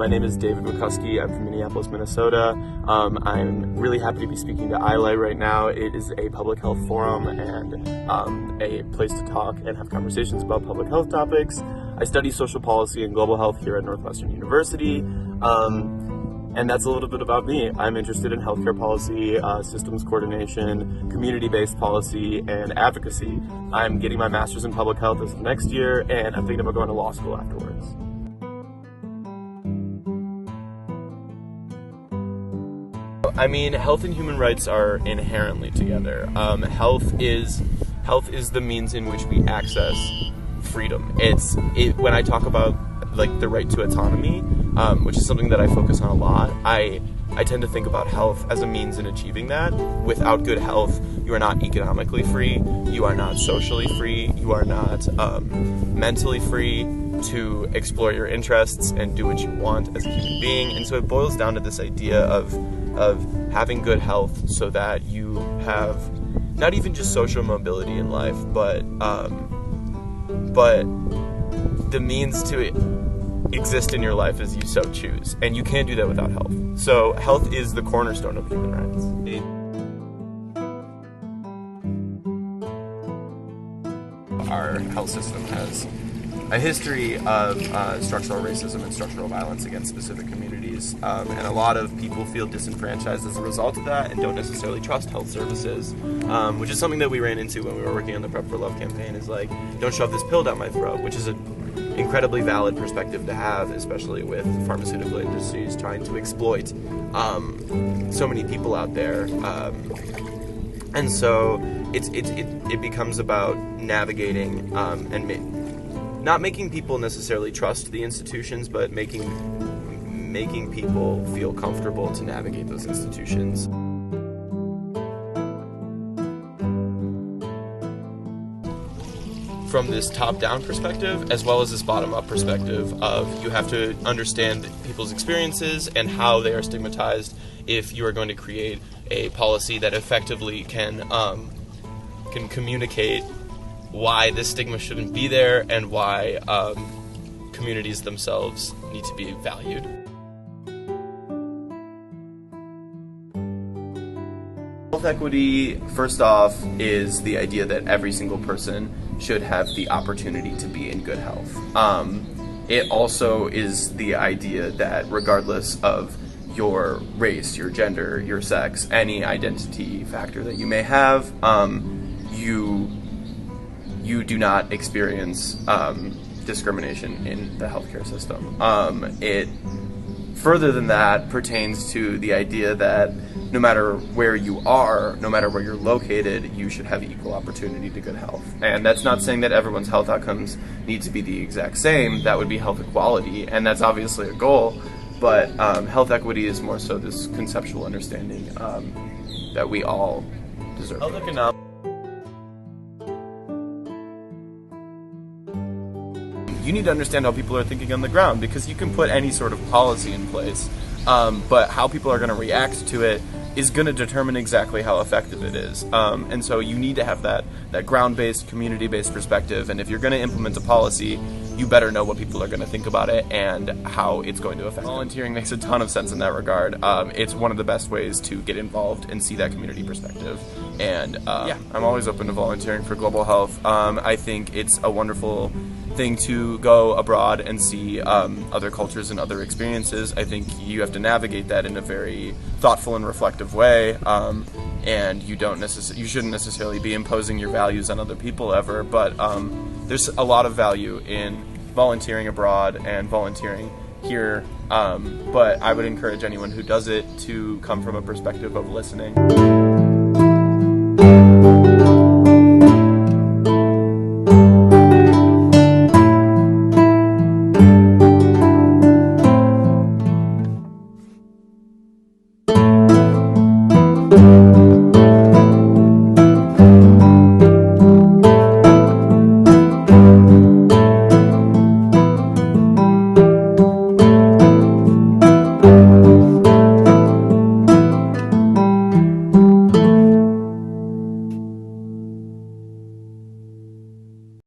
My name is David McCuskey. I'm from Minneapolis, Minnesota. I'm really happy to be speaking to ILA right now. It is a public health forum and a place to talk and have conversations about public health topics. I study social policy and global health here at Northwestern University. And that's a little bit about me. I'm interested in healthcare policy, systems coordination, community-based policy, and advocacy. I'm getting my master's in public health this next year, and I'm thinking about going to law school afterwards. I mean, health and human rights are inherently together. Health is the means in which we access freedom. When I talk about the right to autonomy, which is something that I focus on a lot, I tend to think about health as a means in achieving that. Without good health, you are not economically free, you are not socially free, you are not mentally free to explore your interests and do what you want as a human being. And so it boils down to this idea of having good health so that you have not even just social mobility in life, but the means to exist in your life as you so choose. And you can't do that without health. So health is the cornerstone of human rights. Our health system has a history of structural racism and structural violence against specific communities, and a lot of people feel disenfranchised as a result of that and don't necessarily trust health services, which is something that we ran into when we were working on the Prep for Love campaign, is like, don't shove this pill down my throat, which is an incredibly valid perspective to have, especially with pharmaceutical industries trying to exploit so many people out there. And so it becomes about navigating and not making people necessarily trust the institutions, but making people feel comfortable to navigate those institutions. From this top-down perspective, as well as this bottom-up perspective of, you have to understand people's experiences and how they are stigmatized if you are going to create a policy that effectively can communicate why this stigma shouldn't be there and why communities themselves need to be valued. Health equity, first off, is the idea that every single person should have the opportunity to be in good health. It also is the idea that regardless of your race, your gender, your sex, any identity factor that you may have, you do not experience discrimination in the healthcare system. It, further than that, pertains to the idea that no matter where you are, no matter where you're located, you should have equal opportunity to good health. And that's not saying that everyone's health outcomes need to be the exact same. That would be health equality, and that's obviously a goal. But health equity is more so this conceptual understanding that we all deserve. Health economics. You need to understand how people are thinking on the ground, because you can put any sort of policy in place, but how people are going to react to it is going to determine exactly how effective it is. And so you need to have that ground-based, community-based perspective, and if you're going to implement a policy, you better know what people are going to think about it and how it's going to affect them. Volunteering makes a ton of sense in that regard. It's one of the best ways to get involved and see that community perspective. And yeah, I'm always open to volunteering for global health. I think it's a wonderful thing to go abroad and see other cultures and other experiences. I think you have to navigate that in a very thoughtful and reflective way, and you shouldn't necessarily be imposing your values on other people ever, but there's a lot of value in volunteering abroad and volunteering here, but I would encourage anyone who does it to come from a perspective of listening.